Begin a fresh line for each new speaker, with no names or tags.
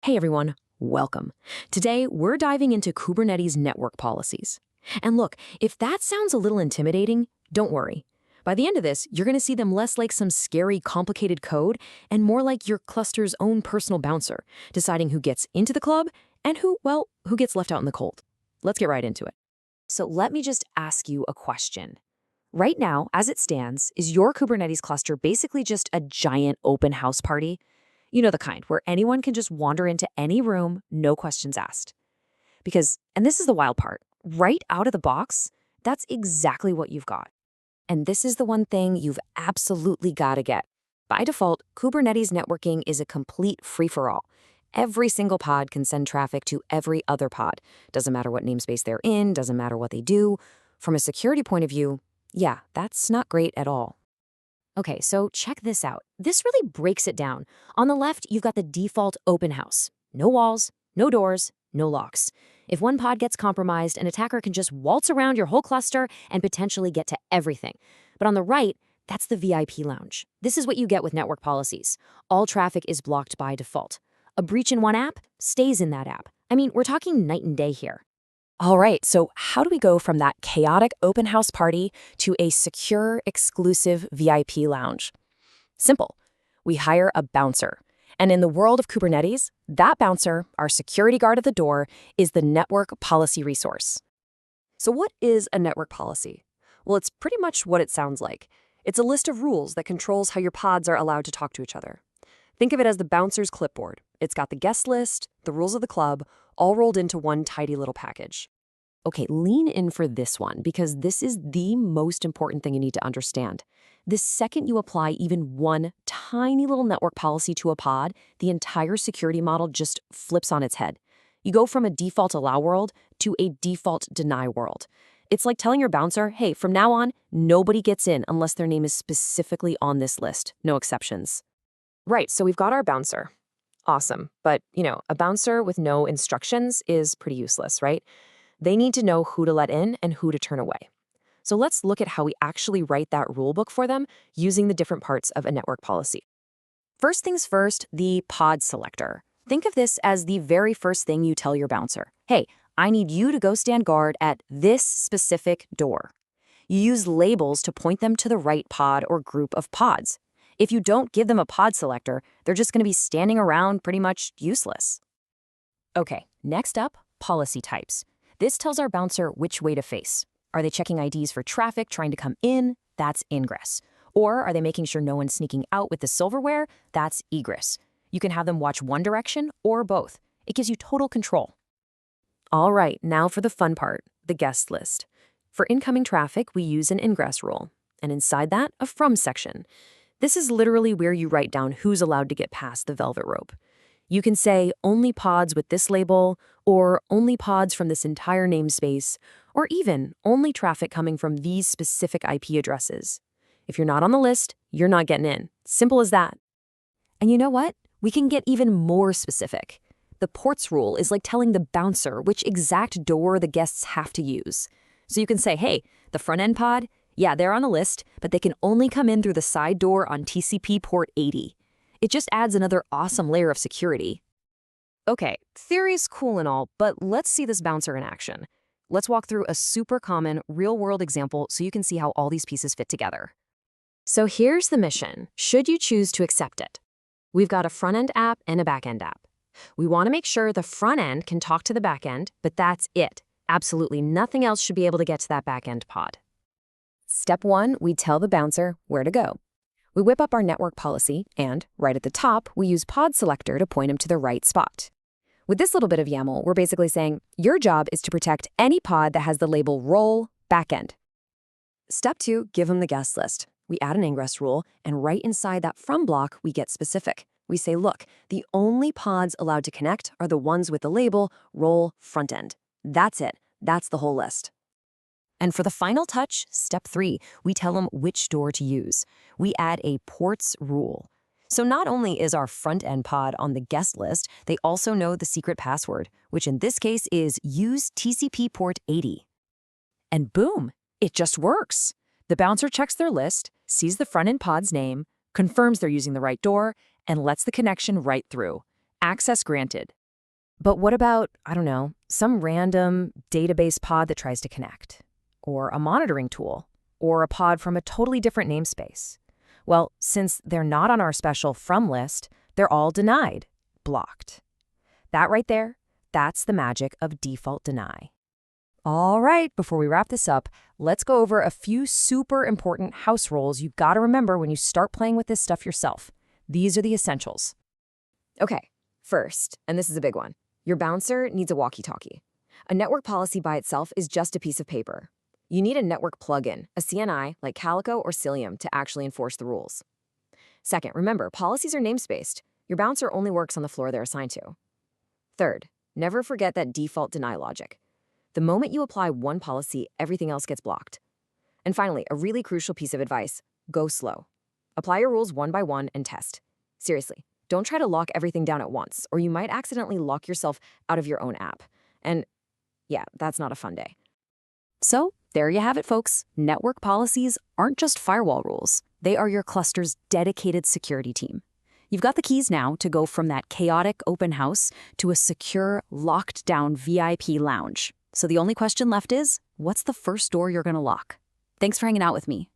Hey everyone, welcome. Today, we're diving into Kubernetes network policies. And look, if that sounds a little intimidating, don't worry. By the end of this, you're going to see them less like some scary, complicated code and more like your cluster's own personal bouncer, deciding who gets into the club and who gets left out in the cold. Let's get right into it. So let me just ask you a question. Right now, as it stands, is your Kubernetes cluster basically just a giant open house party? You know the kind where anyone can just wander into any room, no questions asked. And this is the wild part, right out of the box, that's exactly what you've got. And this is the one thing you've absolutely got to get. By default, Kubernetes networking is a complete free-for-all. Every single pod can send traffic to every other pod. Doesn't matter what namespace they're in, doesn't matter what they do. From a security point of view, yeah, that's not great at all. Okay, so check this out. This really breaks it down. On the left, you've got the default open house. No walls, no doors, no locks. If one pod gets compromised, an attacker can just waltz around your whole cluster and potentially get to everything. But on the right, that's the VIP lounge. This is what you get with network policies. All traffic is blocked by default. A breach in one app stays in that app. I mean, we're talking night and day here.
All right, so how do we go from that chaotic open house party to a secure, exclusive VIP lounge? Simple. We hire a bouncer. And in the world of Kubernetes, that bouncer, our security guard at the door, is the network policy resource.
So what is a network policy? Well, it's pretty much what it sounds like. It's a list of rules that controls how your pods are allowed to talk to each other. Think of it as the bouncer's clipboard. It's got the guest list, the rules of the club, all rolled into one tidy little package.
Okay, lean in for this one because this is the most important thing you need to understand. The second you apply even one tiny little network policy to a pod, the entire security model just flips on its head. You go from a default allow world to a default deny world. It's like telling your bouncer, hey, from now on, nobody gets in unless their name is specifically on this list. No exceptions.
Right, so we've got our bouncer. Awesome. But, a bouncer with no instructions is pretty useless, right? They need to know who to let in and who to turn away. So let's look at how we actually write that rulebook for them using the different parts of a network policy.
First things first, the pod selector. Think of this as the very first thing you tell your bouncer. Hey, I need you to go stand guard at this specific door. You use labels to point them to the right pod or group of pods. If you don't give them a pod selector, they're just going to be standing around pretty much useless. Okay, next up, policy types. This tells our bouncer which way to face. Are they checking IDs for traffic trying to come in? That's ingress. Or are they making sure no one's sneaking out with the silverware? That's egress. You can have them watch one direction or both. It gives you total control.
All right, now for the fun part, the guest list. For incoming traffic, we use an ingress rule, and inside that, a from section. This is literally where you write down who's allowed to get past the velvet rope. You can say only pods with this label, or only pods from this entire namespace, or even only traffic coming from these specific IP addresses. If you're not on the list, you're not getting in. Simple as that.
And you know what? We can get even more specific. The ports rule is like telling the bouncer which exact door the guests have to use. So you can say, hey, the front-end pod, yeah, they're on the list, but they can only come in through the side door on TCP port 80. It just adds another awesome layer of security.
Okay, theory's cool and all, but let's see this bouncer in action. Let's walk through a super common, real-world example so you can see how all these pieces fit together. So here's the mission, should you choose to accept it. We've got a front-end app and a back-end app. We want to make sure the front end can talk to the back end, but that's it. Absolutely nothing else should be able to get to that back-end pod.
Step 1, we tell the bouncer where to go. We whip up our network policy, and right at the top, we use pod selector to point him to the right spot. With this little bit of YAML, we're basically saying, your job is to protect any pod that has the label role backend.
Step 2, give him the guest list. We add an ingress rule, and right inside that from block, we get specific. We say, look, the only pods allowed to connect are the ones with the label role frontend. That's it. That's the whole list.
And for the final touch, step 3, we tell them which door to use. We add a ports rule. So not only is our front-end pod on the guest list, they also know the secret password, which in this case is use TCP port 80. And boom, it just works. The bouncer checks their list, sees the front-end pod's name, confirms they're using the right door, and lets the connection right through. Access granted.
But what about, I don't know, some random database pod that tries to connect? Or a monitoring tool? Or a pod from a totally different namespace? Well, since they're not on our special from list, they're all denied, blocked. That right there, that's the magic of default deny. All right, before we wrap this up, let's go over a few super important house rules you've got to remember when you start playing with this stuff yourself. These are the essentials.
Okay, first, and this is a big one, your bouncer needs a walkie-talkie. A network policy by itself is just a piece of paper. You need a network plugin, a CNI like Calico or Cilium, to actually enforce the rules. Second, remember, policies are namespaced. Your bouncer only works on the floor they're assigned to. Third, never forget that default deny logic. The moment you apply one policy, everything else gets blocked. And finally, a really crucial piece of advice, go slow. Apply your rules one by one and test. Seriously, don't try to lock everything down at once, or you might accidentally lock yourself out of your own app. And yeah, that's not a fun day.
So, there you have it, folks. Network policies aren't just firewall rules. They are your cluster's dedicated security team. You've got the keys now to go from that chaotic open house to a secure, locked-down VIP lounge. So the only question left is, what's the first door you're going to lock? Thanks for hanging out with me.